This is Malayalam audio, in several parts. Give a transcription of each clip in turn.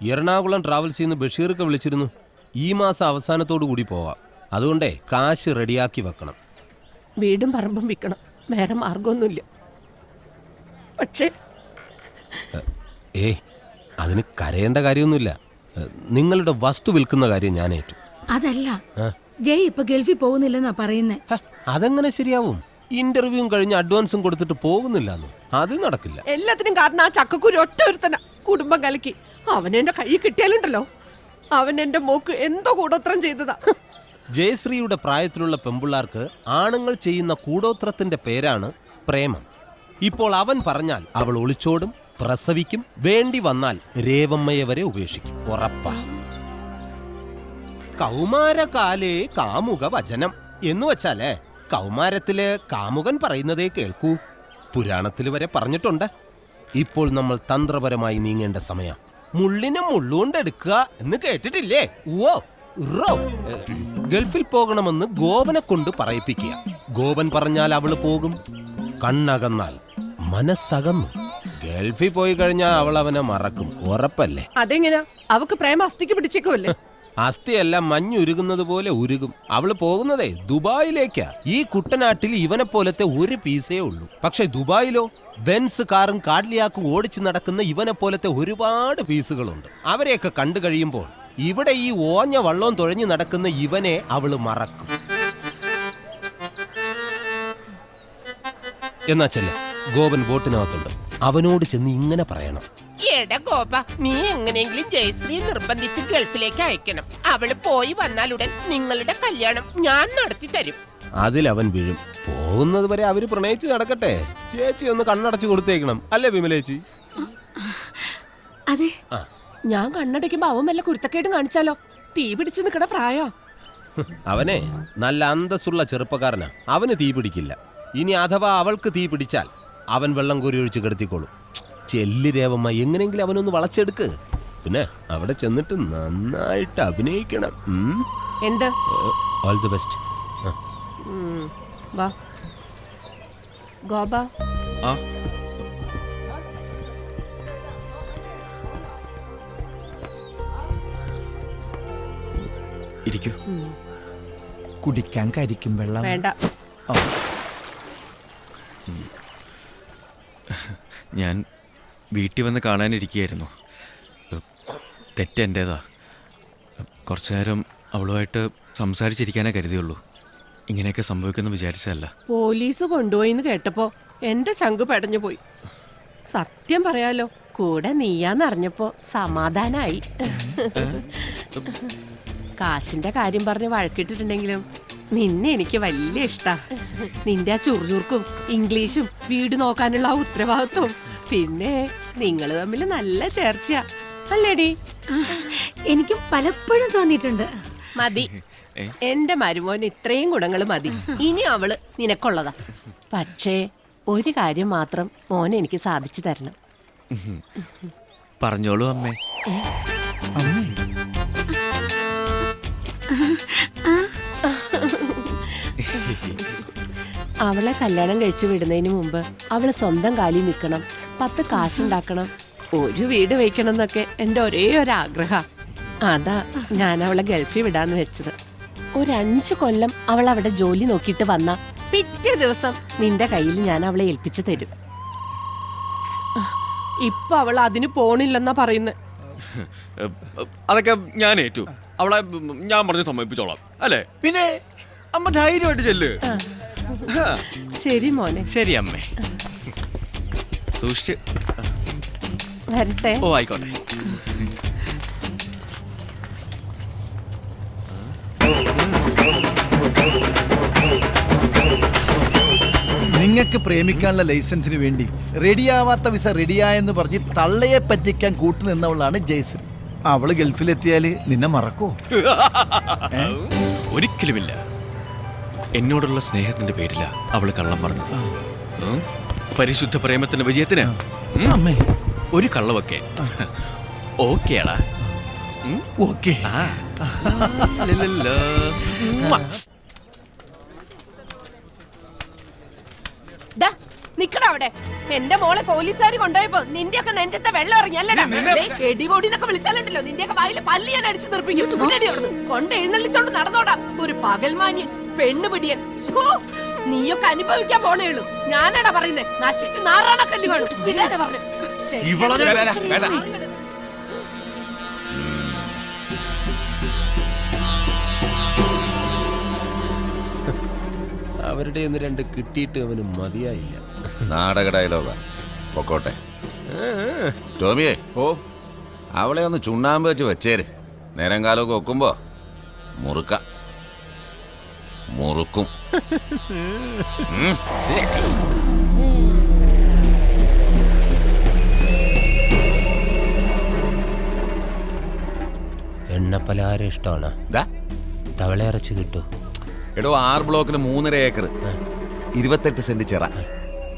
എറണാകുളം ട്രാവൽസിൽ നിന്ന് ബഷീർക്ക് വിളിച്ചിരുന്നു. ഈ മാസം അവസാനത്തോടു കൂടി പോവാം. അതുകൊണ്ടേ കാശ് റെഡിയാക്കി വെക്കണം. വീടും പറമ്പും വിൽക്കണം, വേറെ മാർഗമൊന്നുമില്ല. പക്ഷേ അതിന് കരയേണ്ട കാര്യമൊന്നുമില്ല. നിങ്ങളുടെ വസ്തു വിൽക്കുന്ന കാര്യം ഞാൻ ഏറ്റു. അതല്ല, ജയ് ഇപ്പൊ ഗൾഫിൽ പോകുന്നില്ലെന്നാ പറയുന്നേ. അതെങ്ങനെ ശരിയാവും? ഇന്റർവ്യൂവും കഴിഞ്ഞ് അഡ്വാൻസും കൊടുത്തിട്ട് പോകുന്നില്ലെന്നു. അത് നടക്കില്ല. എല്ലാത്തിനും കാരണം ആ ചക്കക്കുരു ഒറ്റ ഒരുത്തന കുടുംബം കലക്കി. അവൻ എന്റെ കൈ കിട്ടിയാലുണ്ടല്ലോ, അവൻ എന്റെ മോക്ക് എന്തോ കൂടോത്രം ചെയ്തതാ. ജയശ്രീയുടെ പ്രായത്തിലുള്ള പെമ്പിള്ളാർക്ക് ആണുങ്ങൾ ചെയ്യുന്ന കൂടോത്രത്തിന്റെ പേരാണ് പ്രേമം. ഇപ്പോൾ അവൻ പറഞ്ഞാൽ അവൾ ഒളിച്ചോടും, പ്രസവിക്കും, വേണ്ടി വന്നാൽ രേവമ്മയെ വരെ ഉപേക്ഷിക്കും. ഉറപ്പാ. കൗമാരകാലേ കാമുക വചനം എന്ന് വെച്ചാലേ കൗമാരത്തില് കാമുകൻ പറയുന്നതേ കേൾക്കൂ. പുരാണത്തിൽ വരെ പറഞ്ഞിട്ടുണ്ട്. ഇപ്പോൾ നമ്മൾ തന്ത്രപരമായി നീങ്ങേണ്ട സമയം. മുള്ളിനെ മുള്ളുകൊണ്ടെടുക്കുക എന്ന് കേട്ടിട്ടില്ലേ? ഓ റോ ഗൾഫിൽ പോകണമെന്ന് ഗോപനെ കൊണ്ട് പറയിപ്പിക്കുക. ഗോപൻ പറഞ്ഞാൽ അവള് പോകും. കണ്ണകന്നാൽ മനസ്സകന്നു. ഗൾഫിൽ പോയി കഴിഞ്ഞാൽ അവൾ അവനെ മറക്കും. ഉറപ്പല്ലേ? അതെങ്ങനെയാ? അവക്ക് പ്രേമ അസ്ഥിക്ക് പിടിച്ചേക്കുമല്ലേ? അസ്ഥിയെല്ലാം മഞ്ഞുരുകുന്നത് പോലെ ഉരുകും. അവള് പോകുന്നതേ ദുബായിലേക്കാ. ഈ കുട്ടനാട്ടിൽ ഇവനെ പോലത്തെ ഒരു പീസേ ഉള്ളൂ. പക്ഷെ ദുബായിലോ ബെൻസ് കാറും കാഡ്ലിയാക്കും ഓടിച്ചു നടക്കുന്ന ഇവനെ പോലത്തെ ഒരുപാട് പീസുകളുണ്ട്. അവരെയൊക്കെ കണ്ടു കഴിയുമ്പോൾ ഇവിടെ ഈ ഓഞ്ഞ വള്ളവും തുഴഞ്ഞു നടക്കുന്ന ഇവനെ അവള് മറക്കും. എന്നാ ചെല്ല, ഗോപൻ ബോട്ടിനകത്തുണ്ട്. അവനോട് ചെന്ന് ഇങ്ങനെ പറയണം: എടാ ഗോപ, നീ എങ്ങനെയെങ്കിലും ജയശ്രീയെ നിർബന്ധിച്ച് ഗൾഫിലേക്ക് അയക്കണം. അവള് പോയി വന്നാലുടൻ നിങ്ങളുടെ കല്യാണം ഞാൻ നടത്തി തരും. അതിലവൻ വീഴും. പോകുന്നത് വരെ അവര് പ്രണയിച്ച് നടക്കട്ടെ. ചേച്ചി ഒന്ന് കണ്ണടച്ചു കൊടുത്തേക്കണം, അല്ലേ വിമലേച്ചി? അതെ. ഞാൻ കണ്ണടയ്ക്കുമ്പോ അവൻ വല്ല കുരുത്തക്കേടും കാണിച്ചാലോ? തീ പിടിച്ച് നിക്കണ പ്രായോ. അവനെ നല്ല അന്തസ്സുള്ള ചെറുപ്പക്കാരനാ. അവന് തീ പിടിക്കില്ല. ഇനി അഥവാ അവൾക്ക് തീ പിടിച്ചാൽ അവൻ വെള്ളം കോരി ഒഴിച്ച് കിടത്തിക്കോളും. ചെല്ലി രേവമ്മ, എങ്ങനെയെങ്കിലും അവനൊന്ന് വളച്ചെടുക്ക്. പിന്നെ അവിടെ ചെന്നിട്ട് നന്നായിട്ട് അഭിനയിക്കണം. എന്ത്? All the best. വാ ഗോപ. ഇരിക്കൂ. കുടിക്കാൻ കരിക്കും വെള്ളം വേണ്ട. ഞാൻ വീട്ടിൽ വന്ന് കാണാനിരിക്കുകയായിരുന്നു. തെറ്റെൻ്റേതാ. കുറച്ചു നേരം അവളുമായിട്ട് സംസാരിച്ചിരിക്കാനേ കരുതിയുള്ളൂ. ഇങ്ങനെയൊക്കെ സംഭവിക്കുമെന്ന് വിചാരിച്ചതല്ല. പോലീസ് കൊണ്ടുപോയിന്ന് കേട്ടപ്പോ എന്റെ ചങ്ക് പെടഞ്ഞു പോയി. സത്യം പറയാലോ, കൂടെ നീയാന്നറിഞ്ഞപ്പോ സമാധാനായി. കാശിന്റെ കാര്യം പറഞ്ഞ് വഴക്കിട്ടിട്ടുണ്ടെങ്കിലും നിന്നെ എനിക്ക് വലിയ ഇഷ്ടാ. നിന്റെ ആ ചുറുചുറുക്കും ഇംഗ്ലീഷും വീട് നോക്കാനുള്ള ആ ഉത്തരവാദിത്വം, പിന്നെ നിങ്ങൾ തമ്മിൽ നല്ല ചേർച്ചയാ, അല്ലേടി? എനിക്ക് പലപ്പോഴും തോന്നിയിട്ടുണ്ട്. മതി, എന്റെ മരുമോന് ഇത്രയും ഗുണങ്ങൾ മതി. ഇനി അവള് നിനക്കുള്ളതാ. പക്ഷേ ഒരു കാര്യം മാത്രം മോനെ എനിക്ക് സാധിച്ചു തരണം. പറഞ്ഞോളൂ അമ്മേ. അവളെ കല്യാണം കഴിച്ചു വിടുന്നതിന് മുമ്പ് അവള് സ്വന്തം കാലിൽ നിൽക്കണം, 10 കാശുണ്ടാക്കണം, ഒരു വീട് വയ്ക്കണം എന്നൊക്കെ എൻ്റെ ഒരേ ഒരു ആഗ്രഹം. അതാ ഞാൻ അവളെ ഗൾഫിൽ വിടാന്ന് വെച്ചത്. ഒരു 5 കൊല്ലം അവൾ അവിടെ ജോലി നോക്കിയിട്ട് വന്ന പിറ്റേ ദിവസം നിന്റെ കയ്യിൽ ഞാൻ അവളെ ഏൽപ്പിച്ചു തരും. ഇപ്പൊ അവൾ അതിന് പോണില്ലെന്നാ പറയുന്നത്. അതൊക്കെ ഞാൻ ഏറ്റു. അവളെ ഞാൻ പറഞ്ഞ് സമ്മതിപ്പിച്ചോളാം, അല്ലേ? പിന്നെ അമ്മ ധൈര്യമായിട്ട് ചെല്ല്. ശരി മോനെ. ശരി അമ്മേ. സൂക്ഷിച്ച് വരട്ടെ. ഓ ആയിക്കോട്ടെ. നിങ്ങൾക്ക് പ്രേമിക്കാനുള്ള ലൈസൻസിന് വേണ്ടി റെഡിയാവാത്ത വിസ റെഡിയായെന്ന് പറഞ്ഞ് തള്ളയെ പറ്റിക്കാൻ കൂട്ടുനിന്നവളാണ് ജയശ്രീ. അവള് ഗൾഫിലെത്തിയാല് നിന്നെ മറക്കോ? ഒരിക്കലുമില്ല. എന്നോടുള്ള സ്നേഹത്തിന്റെ പേരില അവള് കള്ളം പറഞ്ഞത്. പരിശുദ്ധ പ്രേമത്തിന്റെ വിജയത്തിന് അമ്മേ ഒരു കള്ളവൊക്കെ ഓക്കേടാ. ഓക്കെ. നിക്കടാ അവിടെ. എന്റെ മോളെ പോലീസുകാർ കൊണ്ടുപോയപ്പോ നിന്റെയൊക്കെ നെഞ്ചത്തെ വെള്ളം ഇറങ്ങിയല്ലടാ. എടിപൊടിന്നൊക്കെ വിളിച്ചാലുണ്ടല്ലോ നിന്റെയൊക്കെ വായില് പല്ലി ഞാൻ അടിച്ചു നിർപ്പിക്കും. കൊണ്ട് എഴുന്നള്ളിച്ചോണ്ട് നടന്നോടാ ഒരു പകൽമാന്യൻ പെണ്ണുപിടിയൻ. നീയൊക്കെ അനുഭവിക്കാൻ പോണേ ഉള്ളൂ. ഞാനാടാ പറയുന്നേ, നശിച്ച് നാറാണ കല്ല് കാണും. ഇല്ലാതെ പറഞ്ഞു. അവരുടെ ഒന്ന് രണ്ട് കിട്ടിയിട്ട് അവന് മതിയായില്ല. നാടക ഡയലോഗാ. പൊക്കോട്ടെ. ടോമിയെ, അവളെ ഒന്ന് ചുണ്ണാമ്പ് വെച്ച് വെച്ചേര്. നേരം കാലമൊക്കെ വെക്കുമ്പോ മുറുക്കും. എണ്ണപ്പലഹാരം ഇഷ്ടമാണ്. തവള ഇറച്ചി കിട്ടൂ. എടോ 6 ബ്ലോക്കിന് 3.5 ഏക്കർ, 28 സെന്റ് ചിറ,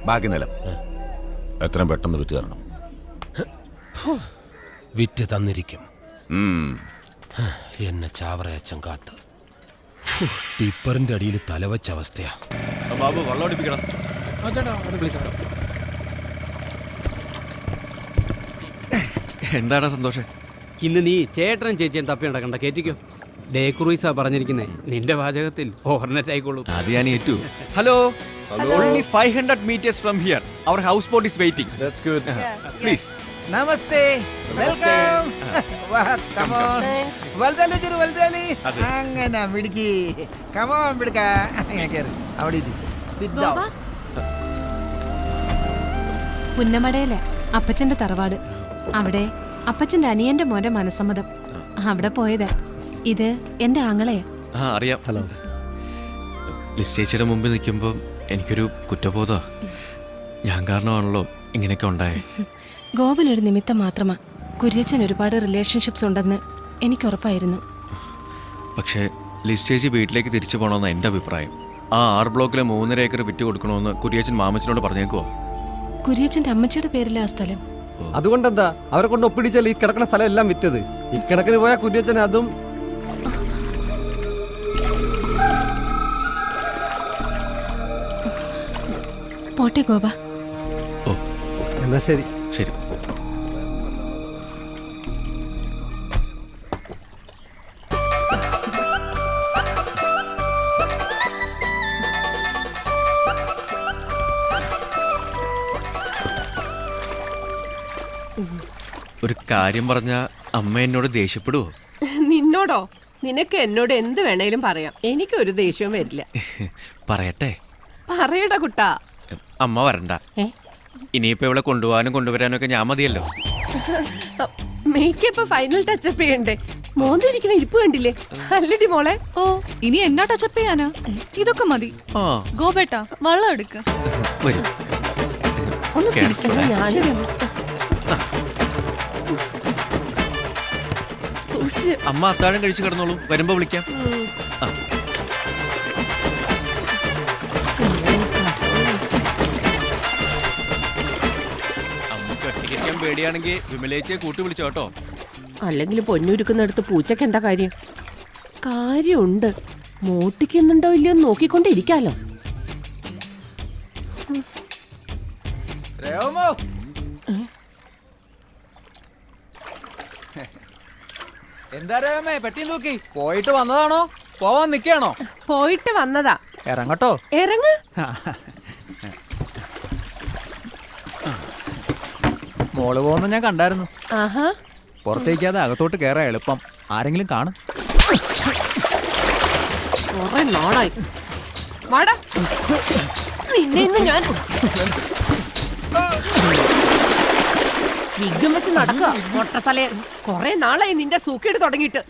ബാക്കി നിലം. എത്രയും പെട്ടെന്ന് വിറ്റ് തരണം. വിറ്റ് തന്നിരിക്കും. ഉം. എന്നെ ചാവറയച്ചൻ കാത്ത്. ടിപ്പറിന്റെ അടിയിൽ തലവച്ച അവസ്ഥയാ. ബാബു വെള്ളം അടിപ്പിക്കണം. എന്താടാ സന്തോഷം? ഇന്ന് നീ ചേട്ടനും ചേച്ചിയും തപ്പി നടക്കണ്ട, കേറ്റിക്കോ. ഡേ ക്രൂയിസാ പറഞ്ഞിരിക്കുന്നേ. നിന്റെ വാചകത്തിൽ ഓവർനെറ്റ് ആയിക്കോളൂ. അത് ഞാൻ ഏറ്റു. Hello, only 500 meters from here. Our houseboat is waiting. That's good. Please. Namaste, welcome. അങ്ങനെ മിടുക്കി. കമോൺ മിടുക്ക. അവിടെ പുന്നമടയിലെ അപ്പച്ചന്റെ തറവാട്. അവിടെ അപ്പച്ചന്റെ അനിയന്റെ മോന്റെ മനസ്സമ്മതം. അവിടെ പോയത്. ഇത് എന്റെ ആങ്ങളെയാ. അറിയാം. ഹലോ. ലിസ് ചേച്ചിയുടെ മുമ്പിൽ നിൽക്കുമ്പോൾ എനിക്കൊരു കുറ്റബോധ. ഞാൻ കാരണമാണല്ലോ ഇങ്ങനെയൊക്കെ ഉണ്ടായേ. ഗോപൻ ഒരു നിമിത്തം മാത്രമാ. കുര്യച്ചൻ ഒരുപാട് റിലേഷൻഷിപ്സ് ഉണ്ടെന്ന് എനിക്ക് ഉറപ്പായിരുന്നു. പക്ഷേ ലിസ് ചേച്ചി വീട്ടിലേക്ക് തിരിച്ചു പോകണമെന്ന് എൻ്റെ അഭിപ്രായം. ആ 6 ബ്ലോക്കിലെ 3.5 ഏക്കർ വിറ്റ് കൊടുക്കണമെന്ന് കുര്യച്ചൻ മാമച്ചനോട് പറഞ്ഞേക്കുവോ? കുര്യച്ചന്റെ അമ്മച്ചിയുടെ പേരിലാ സ്ഥലം. അതുകൊണ്ടെന്താ അവരെ കൊണ്ട് ഒപ്പിടിച്ചാൽ ഈ കിടക്കുന്ന സ്ഥലം എല്ലാം വിറ്റത്. ഇക്കണക്കിന് പോയ കുര്യച്ചൻ അതും. പോട്ടെ ഗോപ. ഓ എന്നാ ശരി. ശരി. ഒരു കാര്യം പറഞ്ഞ അമ്മ എന്നോട് ദേഷ്യപ്പെടുവോ? നിന്നോടോ? നിനക്ക് എന്നോട് എന്ത് വേണേലും പറയാം. എനിക്കൊരു ദേഷ്യവും വരില്ല. പറയട്ടെ? പറയടാ കുട്ടാ. അമ്മ വരണ്ട. ഇനിയിപ്പോ ഇവിടെ കൊണ്ടുപോകാനും കൊണ്ടുവരാനും ഒക്കെ ഞാൻ മതിയല്ലോ. മേക്കപ്പ് ഫൈനൽ ടച്ചപ്പ് ചെയ്യണ്ടേ? മോന്തിരിക്കുന്ന ഇരിപ്പ് കണ്ടില്ലേ? അല്ലടി മോളെ. ഓ, ഇനി എന്നാ ടച്ചപ്പ് ചെയ്യാനാ? ഇതൊക്കെ മതി. ഗോപേട്ടാ, വെള്ളം എടുക്ക. വരും. ഒന്ന് പിടിക്കണ്ട. ഞാനും സൂക്ഷിച്ച്. അമ്മ അത്താഴം കഴിച്ചു കിടന്നോളൂ, വരുമ്പോ വിളിക്കാം. അമ്മക്ക് ഒറ്റയ്ക്കാൻ പേടിയാണെങ്കിൽ വിമലേച്ചിയെ കൂട്ടി വിളിച്ചോ കേട്ടോ. അല്ലെങ്കിൽ പൊന്നുരുക്കുന്നിടത്ത് പൂച്ചക്ക് എന്താ കാര്യം? കാര്യമുണ്ട്. മോട്ടിക്കുന്നുണ്ടോ ഇല്ലയോ നോക്കിക്കൊണ്ടിരിക്കാലോ. എന്താ രേമേ പെട്ടി നോക്കി? പോയിട്ട് വന്നതാണോ പോവാൻ നിക്കാണോ? പോയിട്ട് വന്നതാ. ഇറങ്ങട്ടോ. ഇറങ്ങ്. മോള് പോകുന്ന ഞാൻ കണ്ടായിരുന്നു. ആഹാ. പുറത്തേക്കാതെ അകത്തോട്ട് കേറാ എളുപ്പം. ആരെങ്കിലും കാണും. കുറെ നാളായി. വാടാ. നിന്നെ ഇന്ന് ഞാൻ വിഗ്ഗം വെച്ച് നടക്കുക. മൊട്ടത്തലേ. കുറെ നാളായി നിന്റെ സൂക്കേട് തുടങ്ങിയിട്ട്.